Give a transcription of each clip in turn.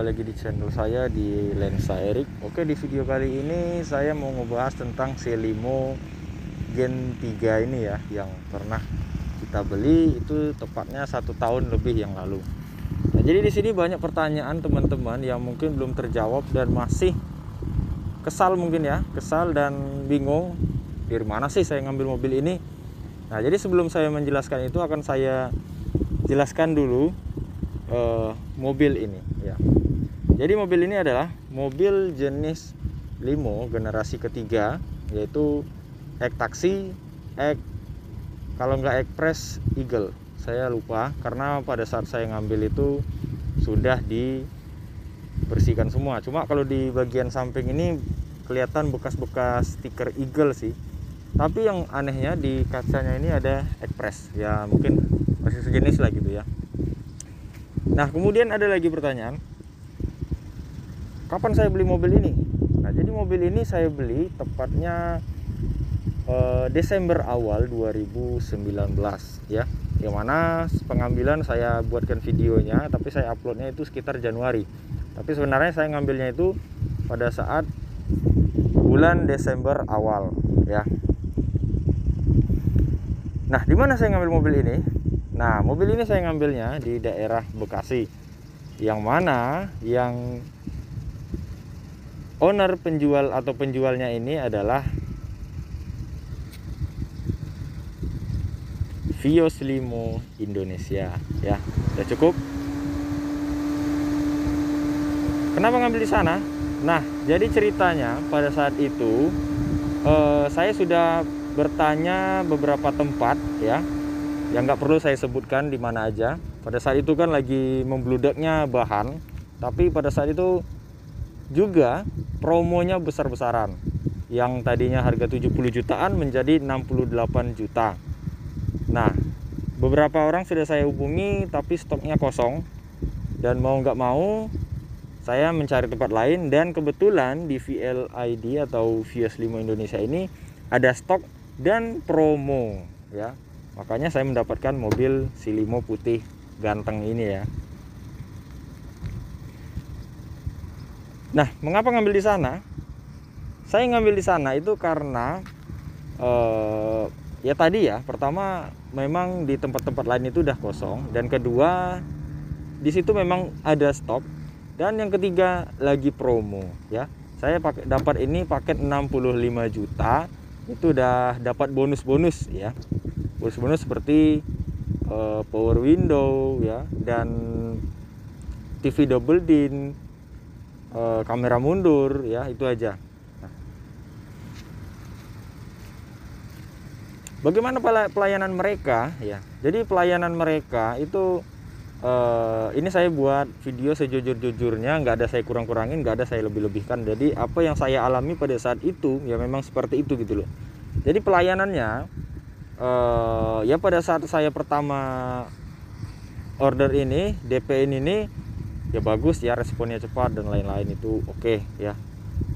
lagi di channel saya di Lensa Erik. Oke, di video kali ini saya mau ngebahas tentang C-Limo Gen 3 ini ya, yang pernah kita beli itu tepatnya 1 tahun lebih yang lalu. Nah, jadi di sini banyak pertanyaan teman-teman yang mungkin belum terjawab dan masih kesal mungkin ya, kesal dan bingung dari mana sih saya ngambil mobil ini. Nah, jadi sebelum saya menjelaskan itu akan saya jelaskan dulu mobil ini ya. Jadi mobil ini adalah mobil jenis limo generasi ketiga, yaitu X-Taxi, kalau nggak Express Eagle, saya lupa karena pada saat saya ngambil itu sudah dibersihkan semua. Cuma kalau di bagian samping ini kelihatan bekas-bekas stiker Eagle sih. Tapi yang anehnya di kacanya ini ada Express, ya mungkin masih sejenis lah gitu ya. Nah, kemudian ada lagi pertanyaan, kapan saya beli mobil ini? Nah, jadi mobil ini saya beli tepatnya Desember awal 2019 ya. Yang mana pengambilan saya buatkan videonya, tapi saya uploadnya itu sekitar Januari. Tapi sebenarnya saya ngambilnya itu pada saat bulan Desember awal ya. Nah, di mana saya ngambil mobil ini? Nah, mobil ini saya ngambilnya di daerah Bekasi, yang mana yang owner penjual atau penjualnya ini adalah Vios Limo Indonesia ya. Udah cukup. Kenapa ngambil di sana? Nah, jadi ceritanya pada saat itu saya sudah bertanya beberapa tempat ya, yang nggak perlu saya sebutkan di mana aja. Pada saat itu kan lagi membludaknya bahan, tapi pada saat itu juga promonya besar-besaran, yang tadinya harga 70 jutaan menjadi 68 juta. Nah, beberapa orang sudah saya hubungi tapi stoknya kosong, dan mau nggak mau saya mencari tempat lain, dan kebetulan di VLID atau Vios Limo Indonesia ini ada stok dan promo ya. Makanya saya mendapatkan mobil C-Limo putih ganteng ini ya. Nah, mengapa ngambil di sana? Saya ngambil di sana itu karena ya tadi ya, pertama memang di tempat-tempat lain itu udah kosong, dan kedua di situ memang ada stok, dan yang ketiga lagi promo ya. Saya dapat ini paket 65 juta, itu udah dapat bonus-bonus ya. Bonus-bonus seperti power window ya, dan TV double din, kamera mundur ya, itu aja. Nah, bagaimana pelayanan mereka ya? Jadi pelayanan mereka itu ini saya buat video sejujur-jujurnya, nggak ada saya kurang-kurangin, nggak ada saya lebih-lebihkan. Jadi apa yang saya alami pada saat itu ya memang seperti itu gitu loh. Jadi pelayanannya ya pada saat saya pertama order ini, DP ini ya bagus ya, responnya cepat dan lain-lain itu oke ya.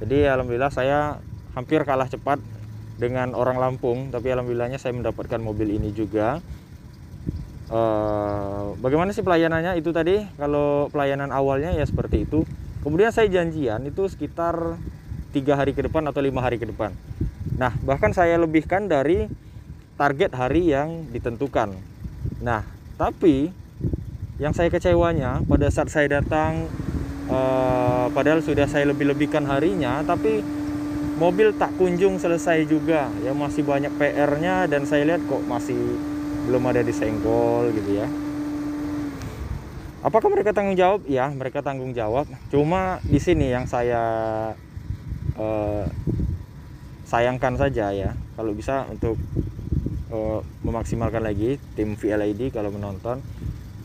Jadi alhamdulillah saya hampir kalah cepat dengan orang Lampung, tapi alhamdulillahnya saya mendapatkan mobil ini juga. Bagaimana sih pelayanannya itu tadi? Kalau pelayanan awalnya ya seperti itu. Kemudian saya janjian itu sekitar 3 hari ke depan atau 5 hari ke depan. Nah, bahkan saya lebihkan dari target hari yang ditentukan. Nah, tapi yang saya kecewanya pada saat saya datang, padahal sudah saya lebih-lebihkan harinya, tapi mobil tak kunjung selesai juga ya, masih banyak PR-nya, dan saya lihat kok masih belum ada disenggol gitu ya. Apakah mereka tanggung jawab? Ya, mereka tanggung jawab. Cuma di sini yang saya sayangkan saja ya, kalau bisa untuk memaksimalkan lagi tim VLID kalau menonton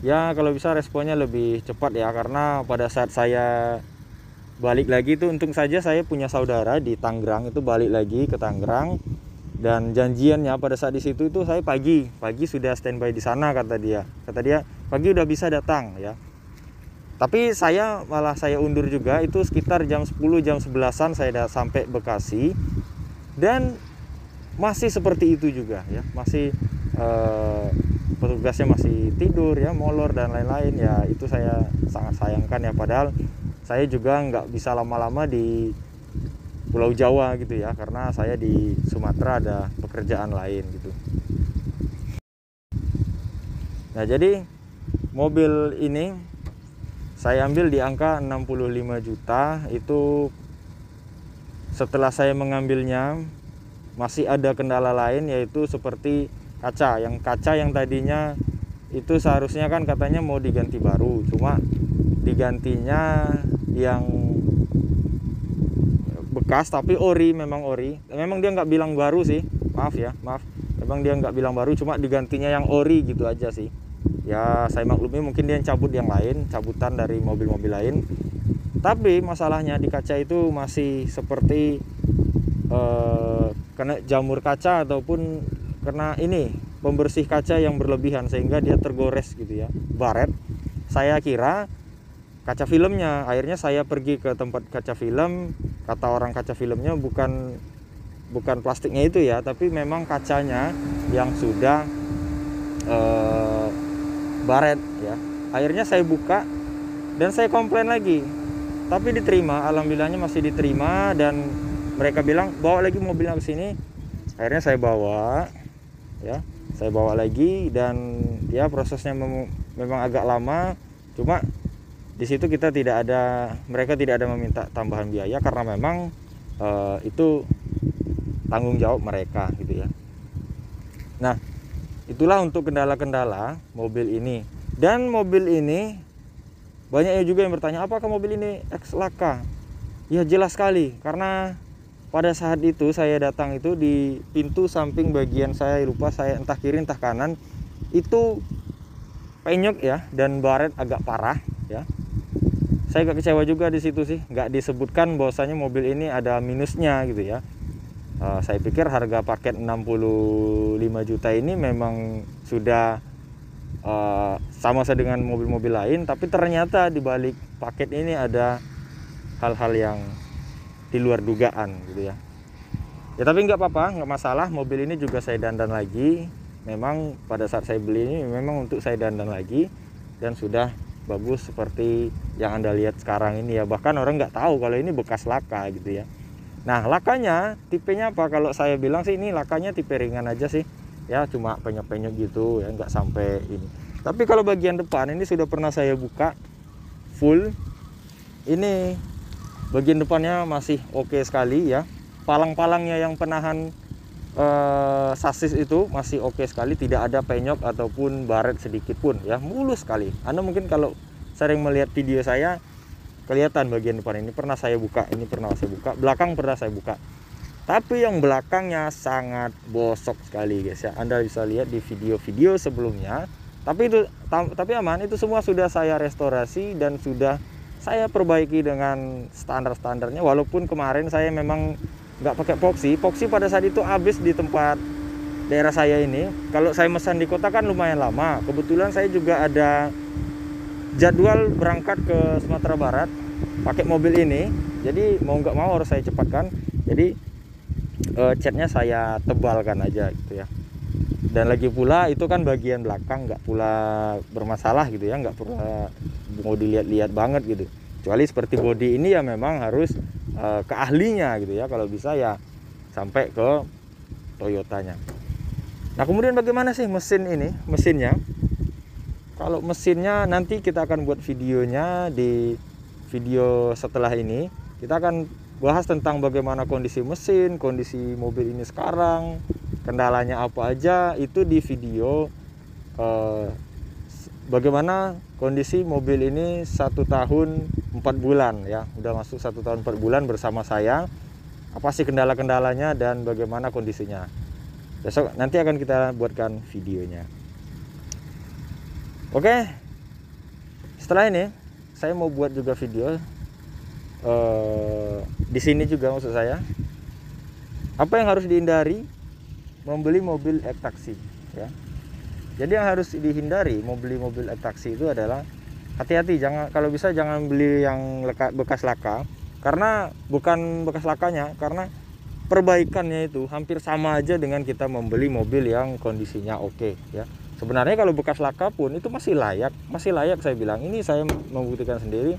ya, kalau bisa responnya lebih cepat ya. Karena pada saat saya balik lagi itu, untung saja saya punya saudara di Tangerang, itu balik lagi ke Tangerang, dan janjiannya pada saat di situ itu saya pagi sudah standby di sana, kata dia pagi udah bisa datang ya. Tapi saya undur juga, itu sekitar jam 10 jam 11-an saya udah sampai Bekasi, dan masih seperti itu juga ya, masih petugasnya masih tidur ya, molor dan lain-lain ya. Itu saya sangat sayangkan ya, padahal saya juga nggak bisa lama-lama di Pulau Jawa gitu ya, karena saya di Sumatera ada pekerjaan lain gitu. Nah, jadi mobil ini saya ambil di angka 65 juta. Itu setelah saya mengambilnya masih ada kendala lain, yaitu seperti kaca. Yang kaca yang tadinya itu seharusnya kan katanya mau diganti baru, cuma digantinya yang bekas tapi ori, memang ori. Memang dia nggak bilang baru sih, maaf. Memang dia nggak bilang baru, cuma digantinya yang ori gitu aja sih. Ya saya maklumi mungkin dia yang cabut yang lain, cabutan dari mobil-mobil lain. Tapi masalahnya di kaca itu masih seperti kena jamur kaca ataupun kena ini pembersih kaca yang berlebihan sehingga dia tergores gitu ya, baret. Saya kira kaca filmnya. Akhirnya saya pergi ke tempat kaca film. Kata orang kaca filmnya bukan plastiknya itu ya, tapi memang kacanya yang sudah baret ya. Akhirnya saya buka dan saya komplain lagi, tapi diterima. Alhamdulillahnya masih diterima, dan mereka bilang bawa lagi mobilnya ke sini. Akhirnya saya bawa lagi, dan ya prosesnya memang agak lama. Cuma di situ mereka tidak ada meminta tambahan biaya karena memang itu tanggung jawab mereka gitu ya. Nah, itulah untuk kendala-kendala mobil ini. Dan mobil ini banyak juga yang bertanya, apakah mobil ini ex laka? Ya jelas sekali, karena pada saat itu saya datang itu di pintu samping bagian saya, lupa saya entah kiri entah kanan, itu penyok ya, dan baret agak parah ya. Saya agak kecewa juga di situ sih, nggak disebutkan bahwasanya mobil ini ada minusnya gitu ya. Saya pikir harga paket 65 juta ini memang sudah sama dengan mobil-mobil lain, tapi ternyata di balik paket ini ada hal-hal yang di luar dugaan gitu ya. Ya tapi nggak apa-apa, nggak masalah. Mobil ini juga saya dandan lagi. Memang pada saat saya beli ini memang untuk saya dandan lagi, dan sudah bagus seperti yang Anda lihat sekarang ini ya. Bahkan orang nggak tahu kalau ini bekas laka gitu ya. Nah, lakanya tipenya apa? Kalau saya bilang sih ini lakanya tipe ringan aja sih ya, cuma penyok-penyok gitu ya, nggak sampai ini. Tapi kalau bagian depan ini sudah pernah saya buka full. Ini bagian depannya masih oke sekali ya. Palang-palangnya yang penahan sasis itu masih oke sekali, tidak ada penyok ataupun baret sedikit pun ya, mulus sekali. Anda mungkin kalau sering melihat video saya kelihatan bagian depan ini pernah saya buka, belakang pernah saya buka. Tapi yang belakangnya sangat bosok sekali guys ya. Anda bisa lihat di video-video sebelumnya. Tapi aman, itu semua sudah saya restorasi dan sudah saya perbaiki dengan standar-standarnya. Walaupun kemarin saya memang nggak pakai epoxy pada saat itu habis di tempat daerah saya ini. Kalau saya mesan di kota kan lumayan lama. Kebetulan saya juga ada jadwal berangkat ke Sumatera Barat pakai mobil ini, jadi mau nggak mau harus saya cepatkan. Jadi catnya saya tebalkan aja gitu ya. Dan lagi pula itu kan bagian belakang nggak pula bermasalah gitu ya, nggak pula mau dilihat-lihat banget gitu. Kecuali seperti bodi ini ya memang harus ke ahlinya gitu ya, kalau bisa ya sampai ke Toyotanya. Nah kemudian bagaimana sih mesinnya? Kalau mesinnya nanti kita akan buat videonya. Di video setelah ini kita akan bahas tentang bagaimana kondisi mesin, kondisi mobil ini sekarang, kendalanya apa aja. Itu di video bagaimana kondisi mobil ini 1 tahun 4 bulan ya, udah masuk 1 tahun 4 bulan bersama saya. Apa sih kendala-kendalanya dan bagaimana kondisinya. Besok nanti akan kita buatkan videonya. Oke, setelah ini saya mau buat juga video di sini juga, maksud saya apa yang harus dihindari membeli mobil e-taxi ya. Jadi yang harus dihindari membeli mobil e-taxi itu adalah hati-hati, kalau bisa jangan beli yang bekas laka, karena bukan bekas lakanya, karena perbaikannya itu hampir sama aja dengan kita membeli mobil yang kondisinya oke ya. Sebenarnya kalau bekas laka pun itu masih layak saya bilang. Ini saya membuktikan sendiri.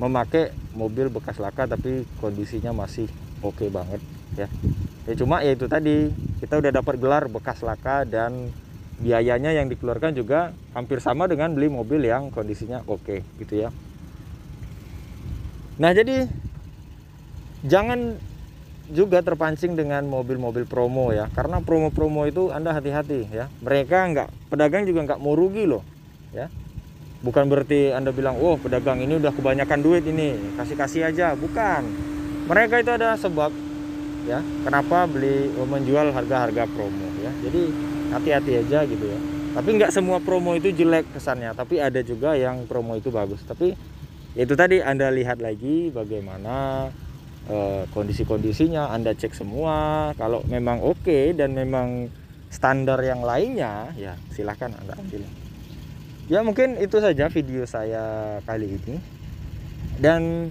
memakai mobil bekas laka tapi kondisinya masih oke banget ya. Cuma ya itu tadi, kita udah dapat gelar bekas laka dan biayanya yang dikeluarkan juga hampir sama dengan beli mobil yang kondisinya oke gitu ya. Nah, jadi jangan juga terpancing dengan mobil-mobil promo ya, karena promo-promo itu Anda hati-hati ya. Pedagang juga nggak mau rugi loh ya. Bukan berarti Anda bilang, oh pedagang ini udah kebanyakan duit ini, kasih-kasih aja. Bukan. Mereka itu ada sebab ya, kenapa menjual harga-harga promo ya. Jadi hati-hati aja gitu ya. Tapi nggak semua promo itu jelek kesannya, tapi ada juga yang promo itu bagus. Tapi itu tadi Anda lihat lagi bagaimana kondisi-kondisinya, Anda cek semua. Kalau memang oke dan memang standar yang lainnya ya silahkan Anda ambil. Ya mungkin itu saja video saya kali ini, dan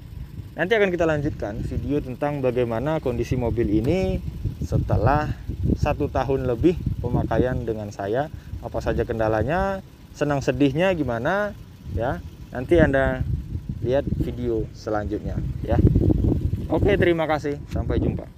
nanti akan kita lanjutkan video tentang bagaimana kondisi mobil ini setelah 1 tahun lebih pemakaian dengan saya, apa saja kendalanya, senang sedihnya gimana ya. Nanti Anda lihat video selanjutnya ya. Oke, terima kasih, sampai jumpa.